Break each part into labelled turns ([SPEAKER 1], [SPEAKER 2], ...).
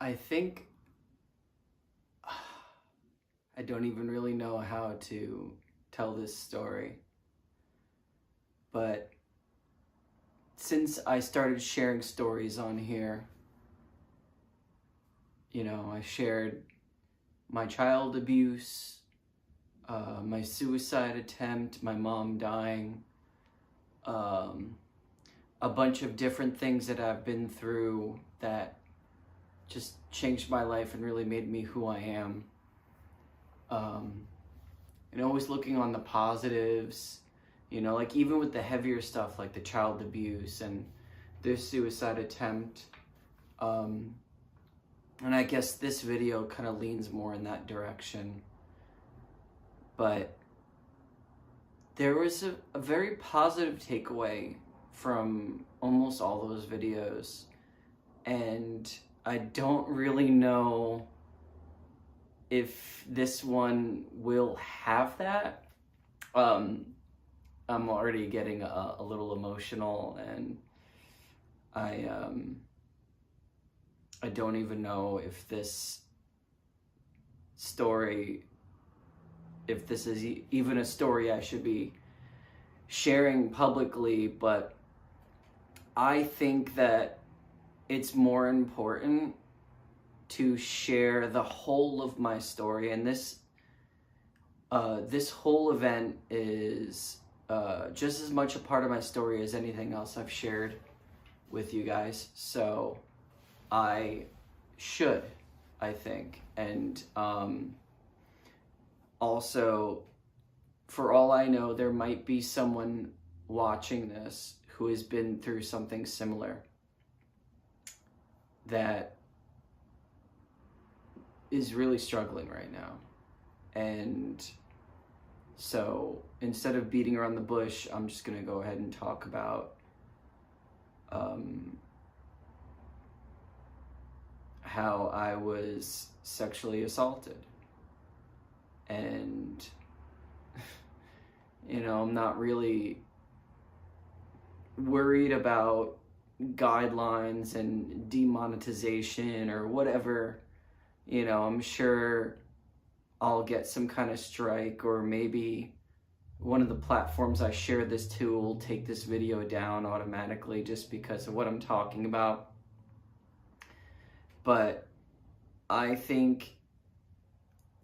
[SPEAKER 1] I think I don't even really know how to tell this story, but since I started sharing stories on here, I shared my child abuse, my suicide attempt, my mom dying, a bunch of different things that I've been through that just changed my life and really made me who I am. And always looking on the positives, like even with the heavier stuff like the child abuse and the suicide attempt. And I guess this video kind of leans more in that direction. But there was a very positive takeaway from almost all those videos. And I don't really know if this one will have that. I'm already getting a little emotional, and I don't even know if this story, if this is even a story I should be sharing publicly, but I think that it's more important to share the whole of my story, and this whole event is just as much a part of my story as anything else I've shared with you guys. So I think, and also, for all I know, there might be someone watching this who has been through something similar that is really struggling right now. And so instead of beating around the bush, I'm just going to go ahead and talk about how I was sexually assaulted. And, I'm not really worried about guidelines and demonetization or whatever. I'm sure I'll get some kind of strike, or maybe one of the platforms I share this to will take this video down automatically just because of what I'm talking about. But I think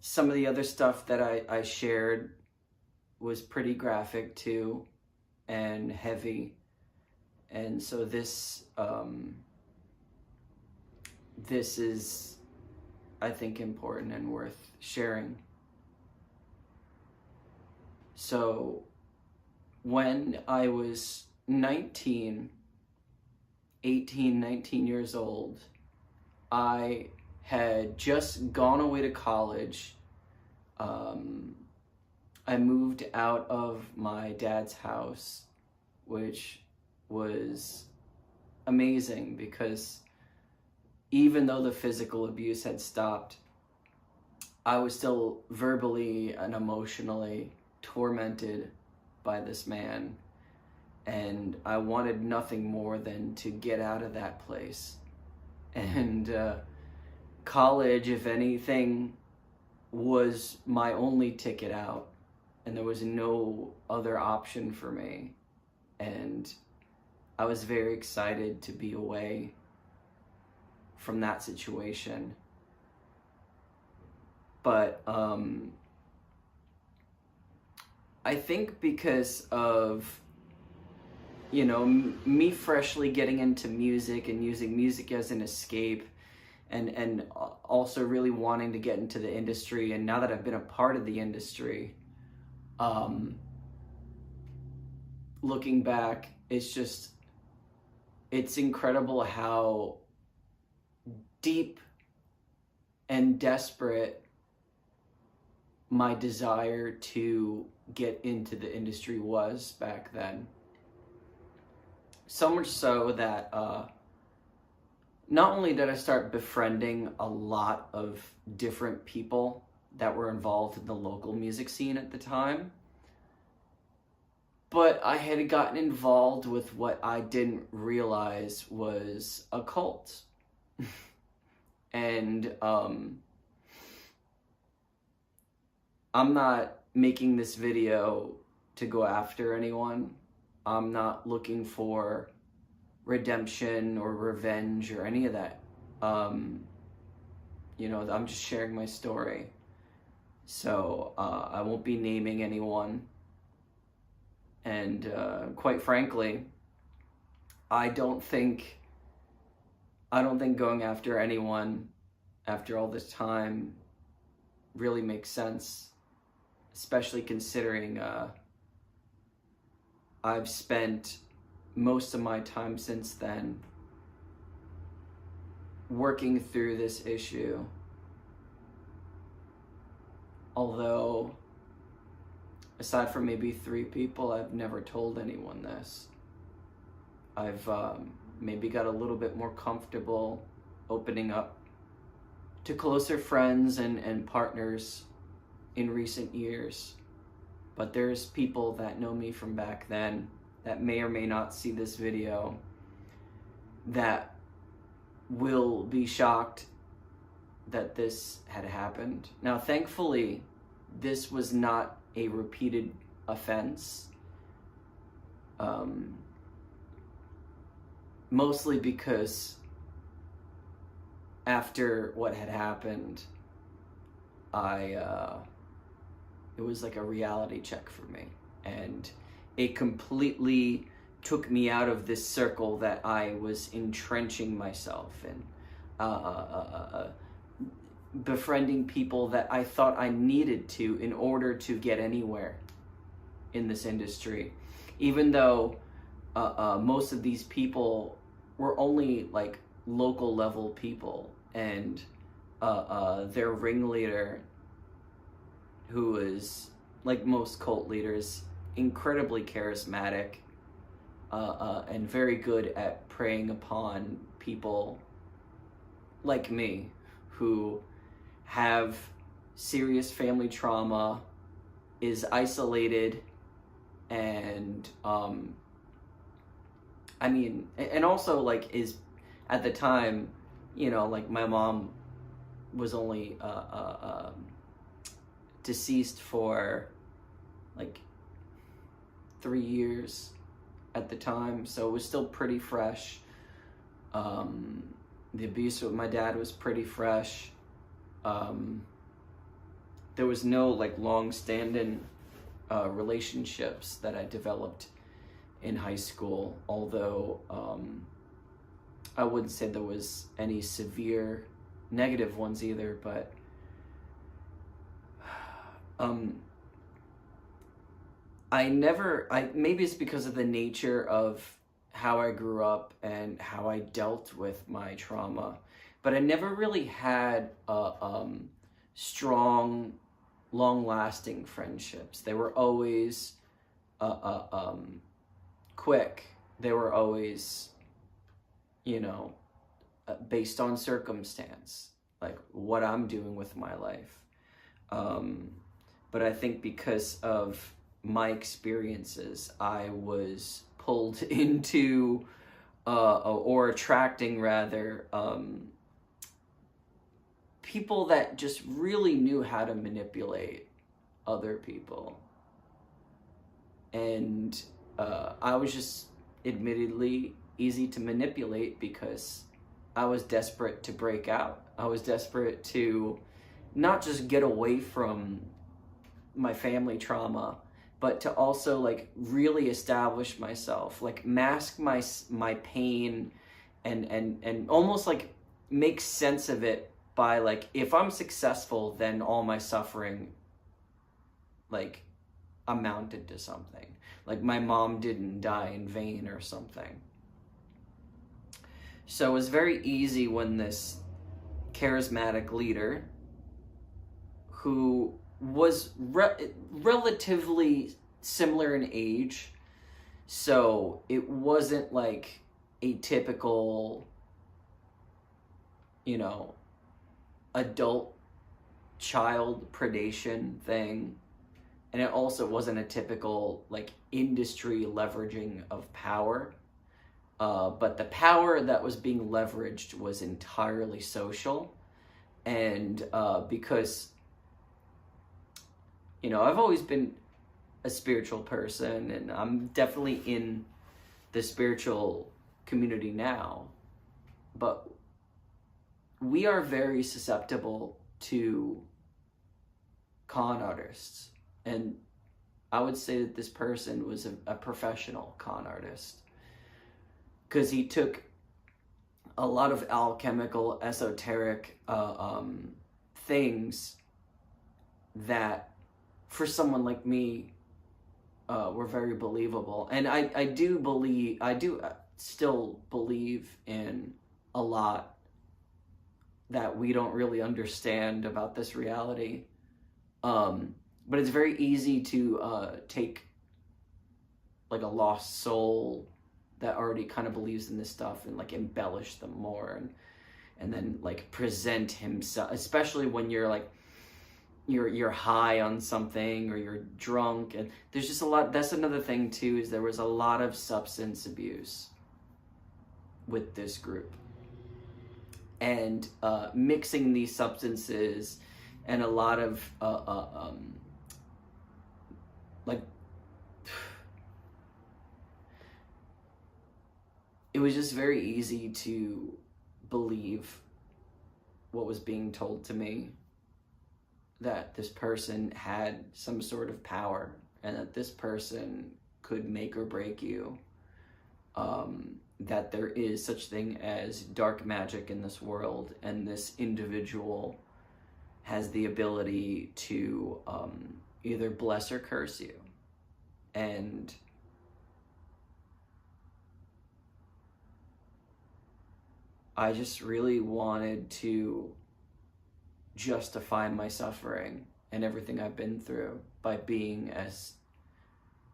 [SPEAKER 1] some of the other stuff that I shared was pretty graphic too, and heavy. And so this is, I think, important and worth sharing. So when I was 19 years old, I had just gone away to college. I moved out of my dad's house, which was amazing because even though the physical abuse had stopped, I was still verbally and emotionally tormented by this man. And I wanted nothing more than to get out of that place. And college, if anything, was my only ticket out. And there was no other option for me. And I was very excited to be away from that situation. But I think because of, me freshly getting into music and using music as an escape, and also really wanting to get into the industry, and now that I've been a part of the industry, looking back, it's incredible how deep and desperate my desire to get into the industry was back then. So much so that not only did I start befriending a lot of different people that were involved in the local music scene at the time, but I had gotten involved with what I didn't realize was a cult. And And I'm not making this video to go after anyone. I'm not looking for redemption or revenge or any of that. You know, I'm just sharing my story. So I won't be naming anyone. And quite frankly, I don't think going after anyone after all this time really makes sense, especially considering I've spent most of my time since then working through this issue. Although, aside from maybe 3 people, I've never told anyone this. I've maybe got a little bit more comfortable opening up to closer friends and partners in recent years. But there's people that know me from back then that may or may not see this video that will be shocked that this had happened. Now, thankfully, this was not a repeated offense. Mostly because after what had happened, it was like a reality check for me. And it completely took me out of this circle that I was entrenching myself in. Befriending people that I thought I needed to in order to get anywhere in this industry. Even though most of these people were only like local level people, and their ringleader, who was, like most cult leaders, incredibly charismatic and very good at preying upon people like me who have serious family trauma, is isolated, and I mean, and also like is at the time, you know, like my mom was only deceased for like 3 years at the time, so it was still pretty fresh. The abuse with my dad was pretty fresh. There was no like long-standing relationships that I developed in high school, although I wouldn't say there was any severe negative ones either, but maybe it's because of the nature of how I grew up and how I dealt with my trauma, but I never really had strong, long-lasting friendships. They were always quick. They were always, you know, based on circumstance, like what I'm doing with my life. But I think because of my experiences, I was pulled into, or attracting rather, people that just really knew how to manipulate other people. And I was just admittedly easy to manipulate because I was desperate to break out. I was desperate to not just get away from my family trauma, but to also like really establish myself, like mask my pain and almost like make sense of it by like, if I'm successful, then all my suffering like amounted to something. Like my mom didn't die in vain or something. So it was very easy when this charismatic leader, who was relatively similar in age, so it wasn't like a typical, you know, adult child predation thing, and it also wasn't a typical like industry leveraging of power, but the power that was being leveraged was entirely social, And because, you know, I've always been a spiritual person, and I'm definitely in the spiritual community now, but we are very susceptible to con artists. And I would say that this person was a professional con artist, because he took a lot of alchemical, esoteric things that, for someone like me, were very believable. And I do still believe in a lot that we don't really understand about this reality. But it's very easy to take like a lost soul that already kind of believes in this stuff and like embellish them more, and then like present himself, especially when you're like you're high on something or you're drunk. And there's just a lot. That's another thing too, is there was a lot of substance abuse with this group, and mixing these substances, and a lot of like, it was just very easy to believe what was being told to me, that this person had some sort of power, and that this person could make or break you, that there is such thing as dark magic in this world, and this individual has the ability to either bless or curse you. And I just really wanted to justify my suffering and everything I've been through by being as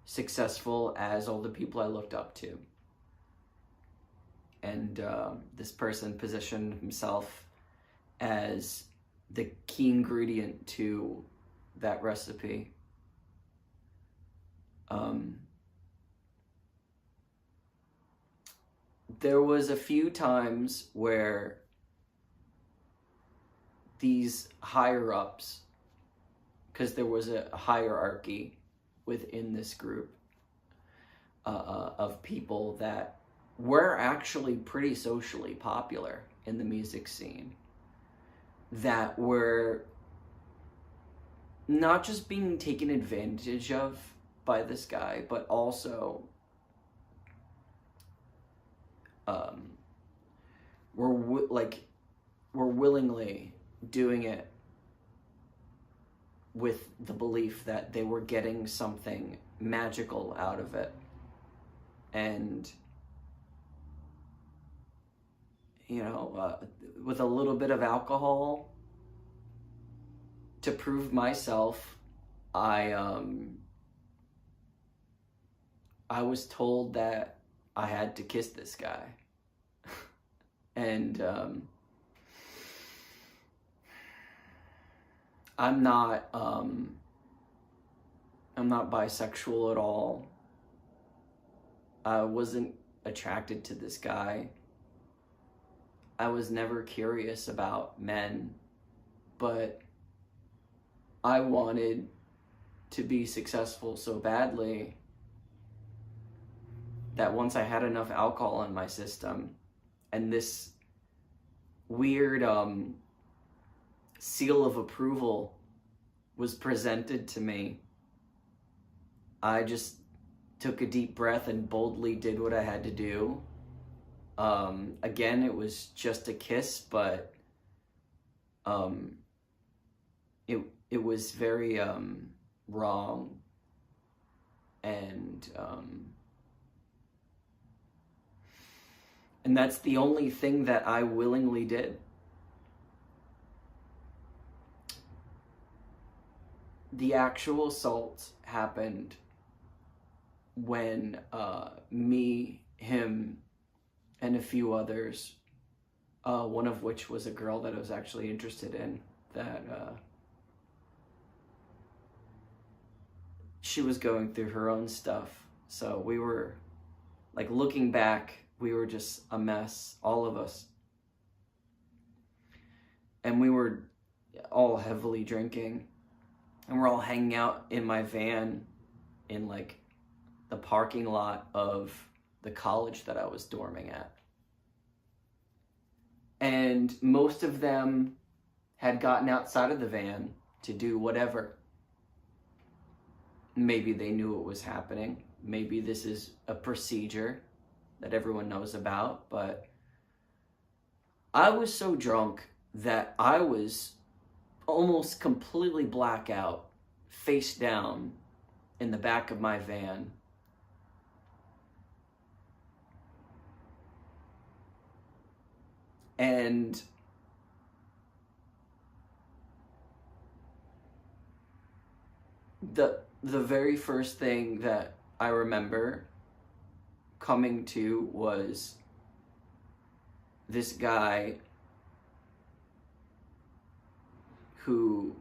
[SPEAKER 1] successful as all the people I looked up to. And this person positioned himself as the key ingredient to that recipe. There was a few times where these higher ups, because there was a hierarchy within this group of people that were actually pretty socially popular in the music scene, that were not just being taken advantage of by this guy, but also were willingly doing it with the belief that they were getting something magical out of it. And you know, with a little bit of alcohol, to prove myself, I was told that I had to kiss this guy. And I'm not bisexual at all. I wasn't attracted to this guy. I was never curious about men, but I wanted to be successful so badly that once I had enough alcohol in my system, and this weird seal of approval was presented to me, I just took a deep breath and boldly did what I had to do. Again, it was just a kiss, but it was very wrong, and that's the only thing that I willingly did. The actual assault happened when me, him, and a few others, one of which was a girl that I was actually interested in, that she was going through her own stuff. So we were, like, looking back, we were just a mess, all of us. and we were all heavily drinking, and we're all hanging out in my van in like the parking lot of the college that I was dorming at. And most of them had gotten outside of the van to do whatever. Maybe they knew what was happening. Maybe this is a procedure that everyone knows about, but I was so drunk that I was almost completely blackout, face down in the back of my van. And the very first thing that I remember coming to was this guy who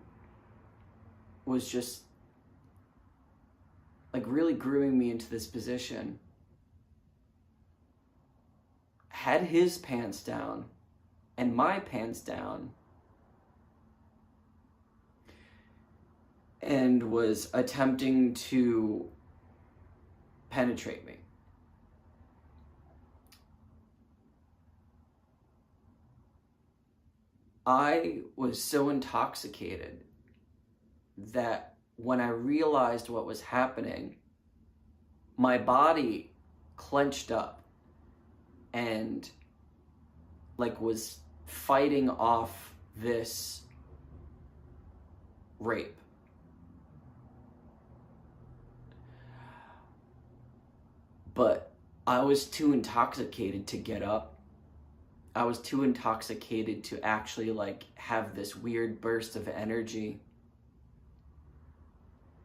[SPEAKER 1] was just like really grooming me into this position, had his pants down and my pants down, and was attempting to penetrate me. I was so intoxicated that when I realized what was happening, my body clenched up and like was fighting off this rape. But I was too intoxicated to get up. I was too intoxicated to actually like have this weird burst of energy.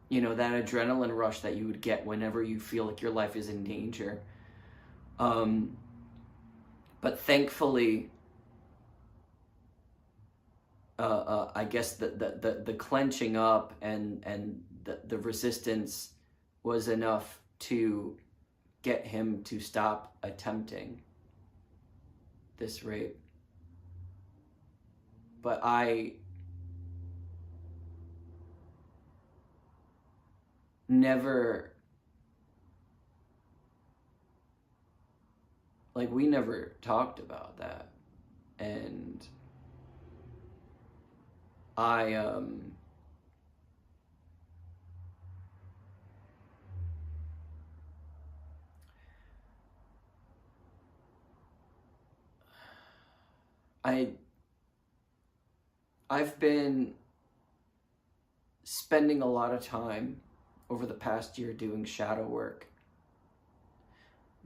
[SPEAKER 1] You know, that adrenaline rush that you would get whenever you feel like your life is in danger. But thankfully, I guess the clenching up and the resistance was enough to get him to stop attempting this rape. But I never, like, we never talked about that. And I've been spending a lot of time over the past year doing shadow work,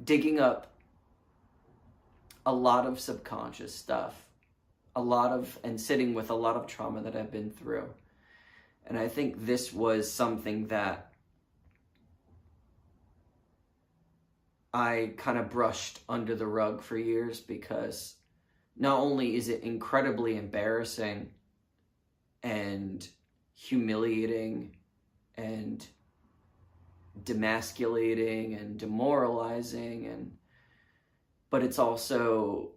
[SPEAKER 1] digging up a lot of subconscious stuff, and sitting with a lot of trauma that I've been through. And I think this was something that I kind of brushed under the rug for years, because not only is it incredibly embarrassing and humiliating and demasculating and demoralizing, but it's also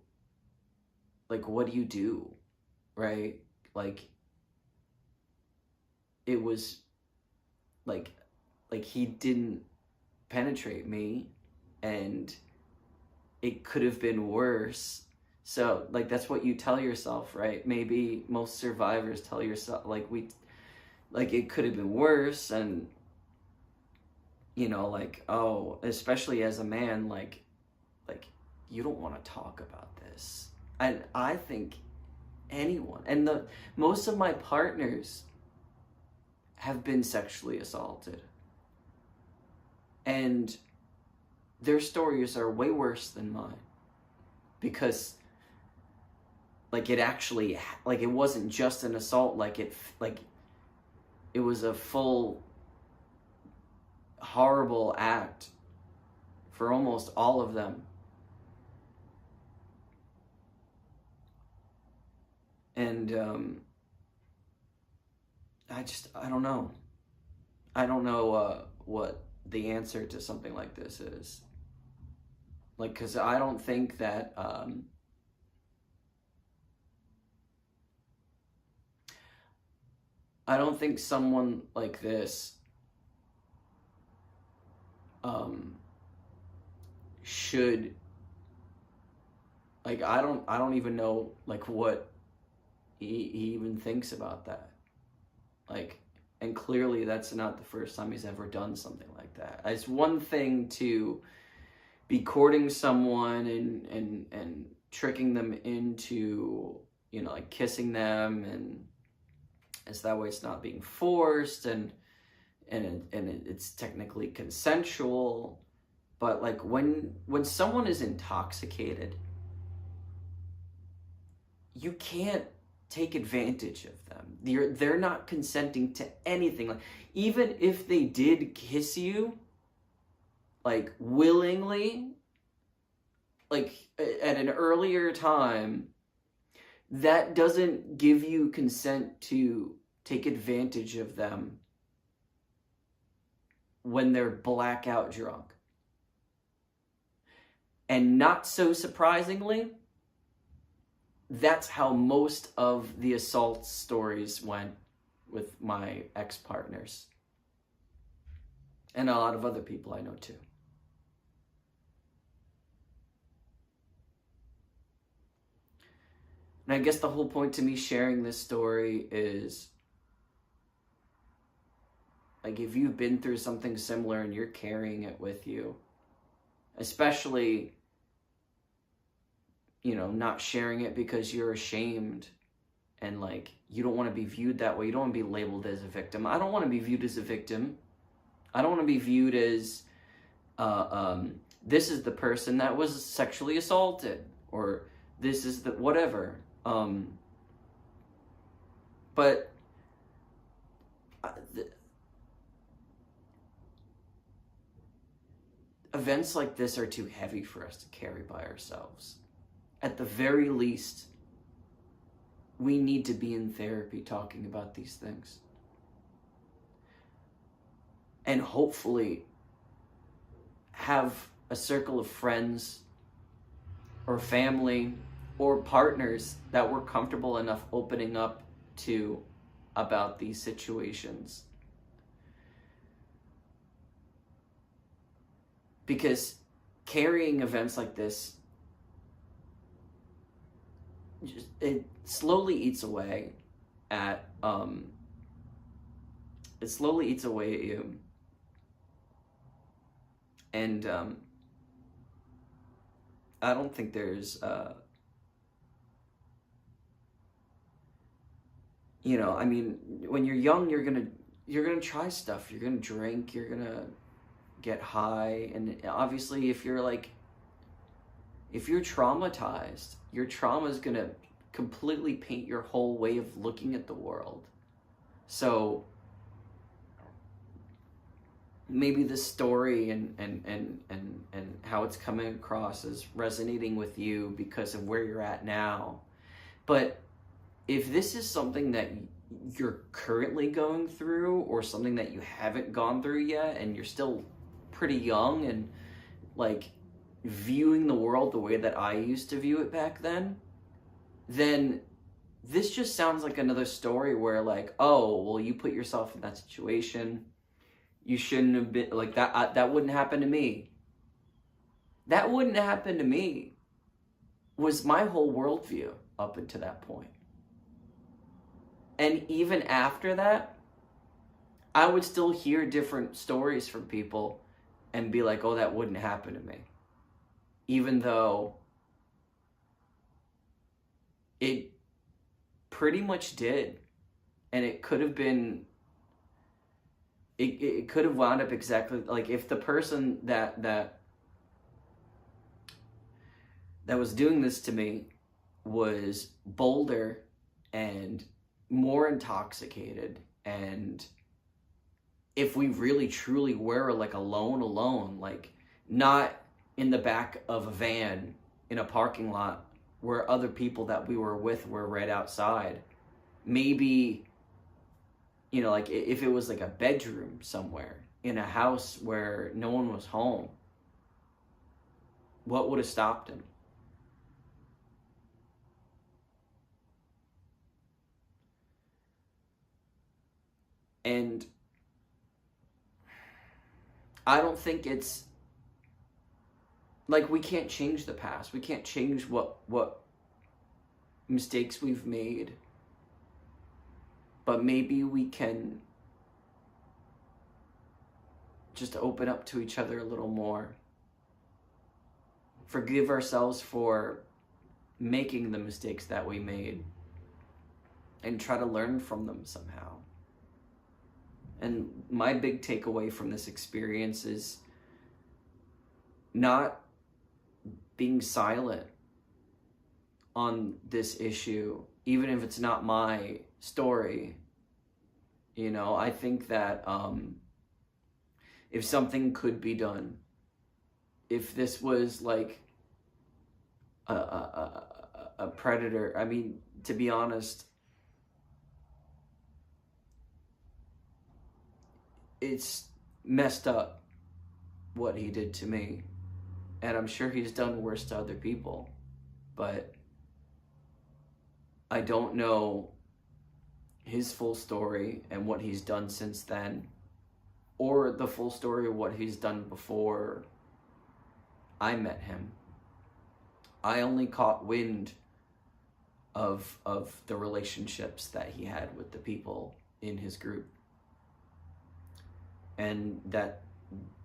[SPEAKER 1] like, what do you do, right? Like, it was like he didn't penetrate me, and it could have been worse. So like, that's what you tell yourself, right? Maybe most survivors tell yourself like, it could have been worse. And you know, like, oh, especially as a man, like you don't want to talk about this. And I think anyone, and most of my partners have been sexually assaulted, and their stories are way worse than mine, because like, it actually, like, it wasn't just an assault, like it was a full horrible act for almost all of them. And I don't know. I don't know what the answer to something like this is. Like, because I don't think that I don't think someone like this should, like, I don't even know, like, what he even thinks about that. Like, and clearly that's not the first time he's ever done something like that. It's one thing to be courting someone and tricking them into, you know, like kissing them, and it's that way it's not being forced, and it's technically consensual. But like when someone is intoxicated, you can't take advantage of them. They're not consenting to anything. Like, even if they did kiss you, like, willingly, like at an earlier time, that doesn't give you consent to take advantage of them when they're blackout drunk. And not so surprisingly, that's how most of the assault stories went with my ex-partners. And a lot of other people I know too. And I guess the whole point to me sharing this story is, like, if you've been through something similar and you're carrying it with you, especially, you know, not sharing it because you're ashamed and, like, you don't want to be viewed that way. You don't want to be labeled as a victim. I don't want to be viewed as a victim. I don't want to be viewed as, this is the person that was sexually assaulted, or this is the whatever. But events like this are too heavy for us to carry by ourselves. At the very least, we need to be in therapy talking about these things. And hopefully have a circle of friends or family or partners that we're comfortable enough opening up to about these situations. Because carrying events like this, it slowly eats away at you. And I don't think there's you know, I mean, when you're young, you're gonna try stuff. You're gonna drink. You're gonna get high, and obviously, if you're traumatized, your trauma is gonna completely paint your whole way of looking at the world. So maybe the story and how it's coming across is resonating with you because of where you're at now. But if this is something that you're currently going through, or something that you haven't gone through yet, and you're still pretty young and, like, viewing the world the way that I used to view it back then this just sounds like another story where, like, oh, well, you put yourself in that situation. You shouldn't have been, like, that wouldn't happen to me. That wouldn't happen to me was my whole worldview up until that point. And even after that, I would still hear different stories from people and be like, oh, that wouldn't happen to me. Even though it pretty much did. And it could have been, it could have wound up exactly, like, if the person that was doing this to me was bolder and more intoxicated, and if we really truly were, like, alone, like, not in the back of a van in a parking lot where other people that we were with were right outside, maybe, you know, like, if it was like a bedroom somewhere in a house where no one was home, what would have stopped him? And I don't think it's like we can't change the past. We can't change what mistakes we've made. But maybe we can just open up to each other a little more. Forgive ourselves for making the mistakes that we made and try to learn from them somehow. And my big takeaway from this experience is not being silent on this issue, even if it's not my story. You know, I think that if something could be done, if this was like a predator, I mean, to be honest, it's messed up what he did to me. And I'm sure he's done worse to other people. But I don't know his full story and what he's done since then, or the full story of what he's done before I met him. I only caught wind of the relationships that he had with the people in his group, and that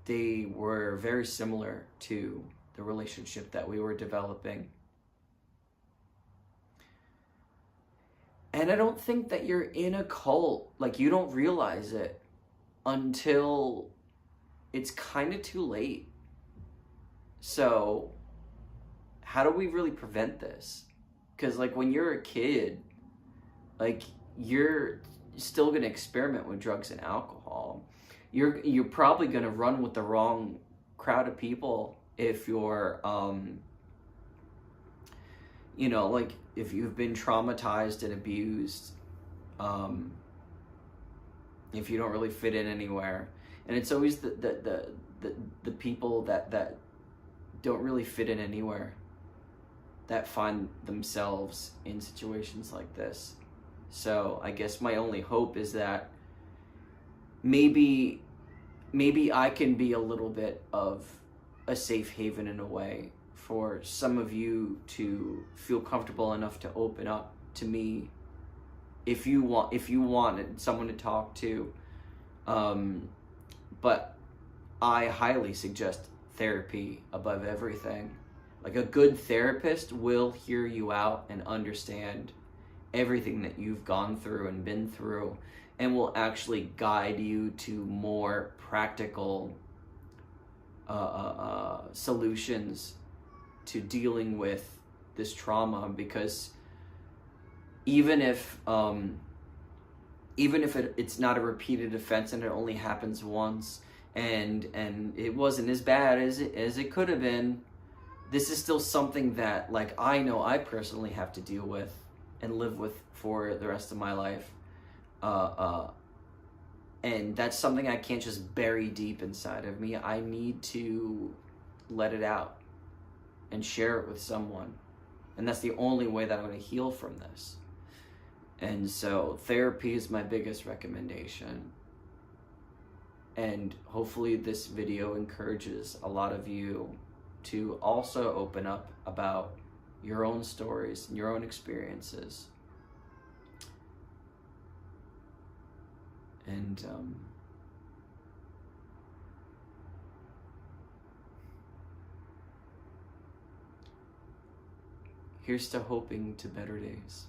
[SPEAKER 1] they were very similar to the relationship that we were developing. And I don't think that you're in a cult, like, you don't realize it until it's kind of too late. So how do we really prevent this? Because, like, when you're a kid, like, you're still going to experiment with drugs and alcohol. You're probably going to run with the wrong crowd of people if you're, you know, like, if you've been traumatized and abused, if you don't really fit in anywhere. And it's always the people that don't really fit in anywhere that find themselves in situations like this. So I guess my only hope is that maybe I can be a little bit of a safe haven in a way for some of you to feel comfortable enough to open up to me if you wanted someone to talk to. But I highly suggest therapy above everything. Like, a good therapist will hear you out and understand everything that you've gone through and been through, and will actually guide you to more practical solutions to dealing with this trauma. Because even if it's not a repeated offense and it only happens once, and it wasn't as bad as it could have been, this is still something that, like, I know I personally have to deal with and live with for the rest of my life. And that's something I can't just bury deep inside of me. I need to let it out and share it with someone. And that's the only way that I'm going to heal from this. And so therapy is my biggest recommendation. And hopefully this video encourages a lot of you to also open up about your own stories and your own experiences. And here's to hoping to better days.